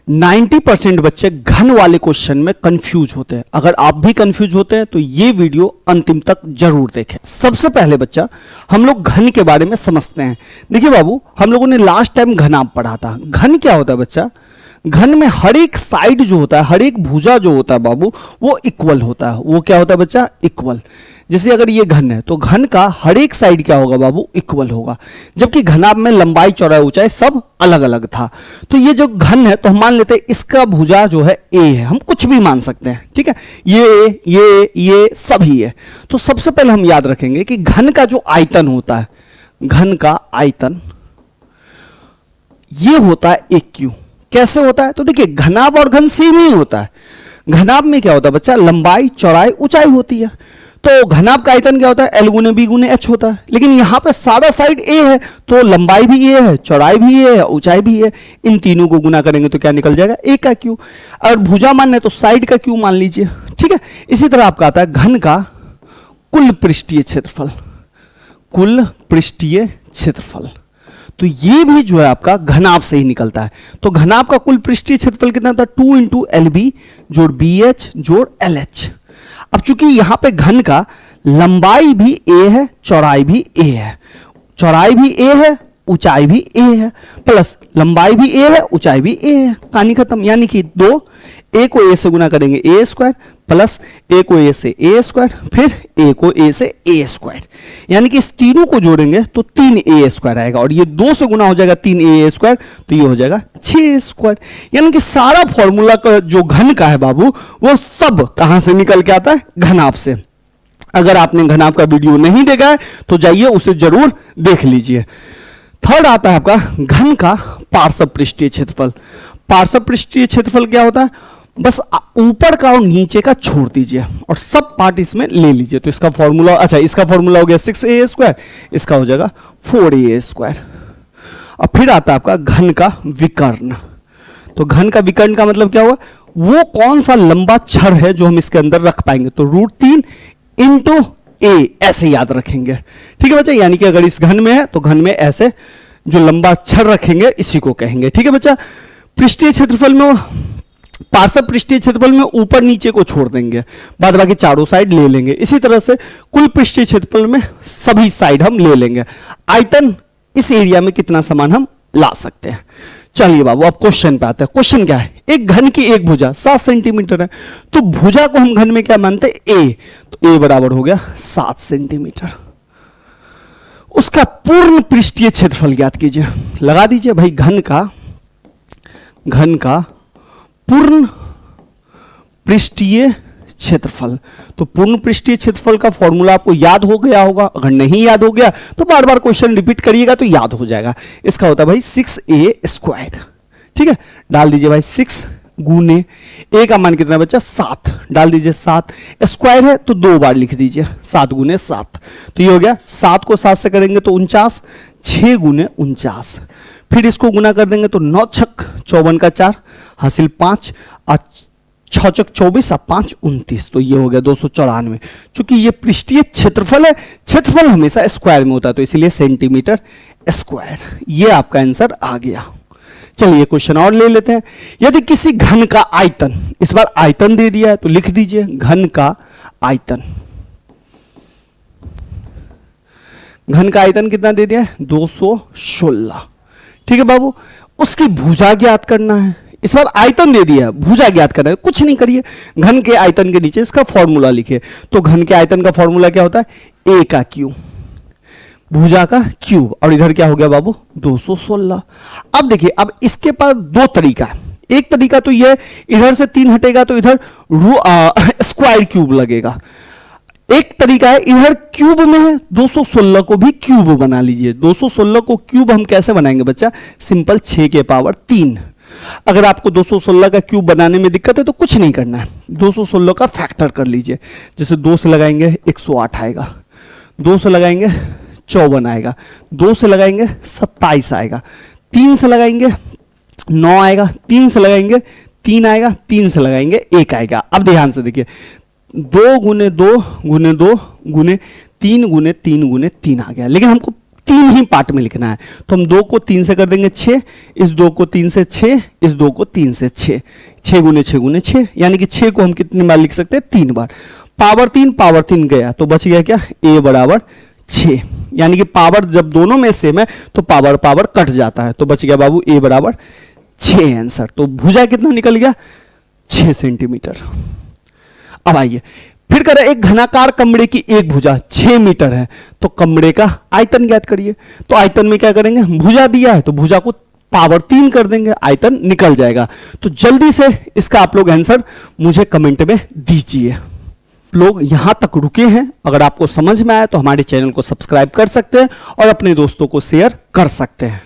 90% बच्चे घन वाले क्वेश्चन में कंफ्यूज होते हैं। अगर आप भी कंफ्यूज होते हैं तो ये वीडियो अंतिम तक जरूर देखें। सबसे पहले बच्चा हम लोग घन के बारे में समझते हैं। देखिए बाबू, हम लोगों ने लास्ट टाइम घनाभ पढ़ा था। घन क्या होता है बच्चा? घन में हर एक साइड जो होता है, हर एक भुजा जो होता है बाबू, वो इक्वल होता है। वो क्या होता है बच्चा? इक्वल। जैसे अगर ये घन है तो घन का हर एक साइड क्या होगा बाबू? इक्वल होगा। जबकि घनाभ में लंबाई चौड़ाई ऊंचाई सब अलग अलग था। तो ये जो घन है तो हम मान लेते हैं इसका भुजा जो है ए है। हम कुछ भी मान सकते हैं, ठीक है? ये सभी है। तो सबसे पहले हम याद रखेंगे कि घन का जो आयतन होता है, घन का आयतन ये होता है एक क्यू। कैसे होता है? तो देखिए, घनाभ और घन सेम ही होता है। घनाभ में क्या होता है बच्चा? लंबाई चौड़ाई ऊंचाई होती है। तो घनाभ का आयतन क्या होता है? एल गुने बी गुने एच होता है। लेकिन यहां पे सारा साइड ए है तो लंबाई भी ए है, चौड़ाई भी ए है, ऊंचाई भी है। इन तीनों को गुना करेंगे तो क्या निकल जाएगा? ए का क्यू। अगर भुजा मान है तो साइड का क्यू मान लीजिए, ठीक है? इसी तरह आपका आता है घन का कुल पृष्ठीय क्षेत्रफल। कुल पृष्ठीय क्षेत्रफल तो ये भी जो है आपका घनाभ से ही निकलता है। तो घनाभ का कुल पृष्ठीय क्षेत्रफल कितना था? 2 इंटू एल बी जोड़ बी एच जोड़ एल एच। अब चूंकि यहां पे घन का लंबाई भी ए है, चौड़ाई भी ए है, चौड़ाई भी ए है, ऊंचाई भी ए है, प्लस लंबाई भी ए है, ऊंचाई भी ए है। कहानी खत्म। यानी कि दो ए को ए से गुना करेंगे ए स्क्वायर, प्लस ए को ए से ए स्क्वायर, फिर ए को ए से ए स्क्वायर। यानी कि इस तीनों को जोड़ेंगे तो 3 ए स्क्वायर आएगा, और ये 2 से गुना हो जाएगा 3 ए स्क्वायर, तो ये हो जाएगा 6 स्क्वायर। यानी कि सारा फॉर्मूला का जो घन का है बाबू, वो सब कहां से निकल के आता है? घनाभ से। अगर आपने घनाभ का वीडियो नहीं देखा है तो जाइए उसे जरूर देख लीजिए। थर्ड आता है आपका घन का पार्श्व पृष्ठीय क्षेत्रफल। पार्श्व पृष्ठीय क्षेत्रफल क्या होता है? बस ऊपर का और नीचे का छोड़ दीजिए और सब पार्ट इसमें ले लीजिए। तो इसका फॉर्मूला, अच्छा इसका फॉर्मूला हो गया 6a स्क्वायर, इसका हो जाएगा 4a स्क्वायर। और फिर आता है आपका घन का विकर्ण। तो घन का विकर्ण का मतलब क्या हुआ? वो कौन सा लंबा छड़ है जो हम इसके अंदर रख पाएंगे। तो √3 इंटू ए ऐसे याद रखेंगे, ठीक है बच्चा? यानी कि अगर इस घन में है तो घन में ऐसे जो लंबा छड़ रखेंगे इसी को कहेंगे, ठीक है बच्चा? पृष्ठीय क्षेत्रफल में, पार्श्व पृष्ठीय क्षेत्रफल में ऊपर नीचे को छोड़ देंगे, बाद बाकी चारों साइड ले लेंगे। इसी तरह से कुल पृष्ठीय क्षेत्रफल में सभी साइड हम ले लेंगे। आयतन इस एरिया में कितना सामान हम ला सकते हैं। चलिए बाबू, अब क्वेश्चन पे आते हैं। क्वेश्चन क्या है? एक घन की एक भुजा 7 सेंटीमीटर है, तो भुजा को हम घन में क्या मानते हैं? ए। तो ए बराबर हो गया 7 सेंटीमीटर। उसका पूर्ण पृष्ठीय क्षेत्रफल ज्ञात कीजिए। लगा दीजिए भाई, घन का पूर्ण पृष्ठीय क्षेत्रफल। तो पूर्ण पृष्ठीय क्षेत्रफल का फॉर्मूला आपको याद हो गया होगा। अगर नहीं याद हो गया तो बार बार क्वेश्चन रिपीट करिएगा तो याद हो जाएगा। इसका होता है भाई 6a स्क्वायर, ठीक है? डाल दीजिए भाई 6 गुने ए का मान कितना बच्चा? 7। डाल दीजिए 7, स्क्वायर है तो 2 बार लिख दीजिए, 7 गुने 7। तो ये हो गया, 7 को 7 से करेंगे तो 49, 6 गुने 49। फिर इसको गुना कर देंगे तो 9 छक 54 का 4 हासिल 5, 6 चक 24 और 5 29। तो ये हो गया 294। चूंकि ये पृष्ठीय क्षेत्रफल है, क्षेत्रफल हमेशा स्क्वायर में होता है तो इसीलिए सेंटीमीटर स्क्वायर। ये आपका आंसर आ गया। चलिए क्वेश्चन और ले लेते हैं। यदि किसी घन का आयतन, इस बार आयतन दे दिया है तो लिख दीजिए घन का आयतन। घन का आयतन कितना दे दिया है? 216, ठीक है बाबू? उसकी भुजा ज्ञात करना है। इस बार आयतन दे दिया है, भुजा ज्ञात करना है। कुछ नहीं करिए, घन के आयतन के नीचे इसका फॉर्मूला लिखिए। तो घन के आयतन का फॉर्मूला क्या होता है? ए का क्यूब, भुजा का क्यूब, और इधर क्या हो गया बाबू? 216। अब देखिए, अब इसके पास 2 तरीका है। एक तरीका तो ये, इधर से 3 हटेगा तो इधर स्क्वायर क्यूब लगेगा। एक तरीका है, इधर क्यूब में है, 216 को भी क्यूब बना लीजिए। 216 को क्यूब हम कैसे बनाएंगे बच्चा? सिंपल 6 के पावर 3। अगर आपको 216 का क्यूब बनाने में दिक्कत है तो कुछ नहीं करना है, 216 का फैक्टर कर लीजिए। जैसे 2 से लगाएंगे 108 आएगा, 2 से लगाएंगे 54 आएगा, 2 से लगाएंगे 27 आएगा, 3 से लगाएंगे 9 आएगा, 3 से लगाएंगे 3 आएगा, 3 से लगाएंगे 1 आएगा। अब ध्यान से देखिए, 2 गुने 2 गुने 2 गुने 3 गुने 3 गुने 3 आ गया। लेकिन हमको तीन ही पार्ट में लिखना है। तो हम 2 को 3 से कर देंगे 6, इस 2 को 3 से 6, इस 2 को 3 से 6, 6 गुने 6 गुने 6, यानी कि 6 को हम कितनी बार लिख सकते हैं? 3 बार। पावर 3 गया तो बच गया क्या? a बराबर 6, यानी कि पावर जब दोनों में सेम है तो पावर पावर कट जाता है, तो बच गया बाबू a बराबर 6 आंसर। तो भुजा कितना निकल गया? 6 सेंटीमीटर। अब आइए फिर करें, एक घनाकार कमरे की एक भुजा 6 मीटर है, तो कमरे का आयतन ज्ञात करिए। तो आयतन में क्या करेंगे? भुजा दिया है तो भुजा को पावर 3 कर देंगे, आयतन निकल जाएगा। तो जल्दी से इसका आप लोग आंसर मुझे कमेंट में दीजिए। लोग यहां तक रुके हैं, अगर आपको समझ में आया तो हमारे चैनल को सब्सक्राइब कर सकते हैं और अपने दोस्तों को शेयर कर सकते हैं।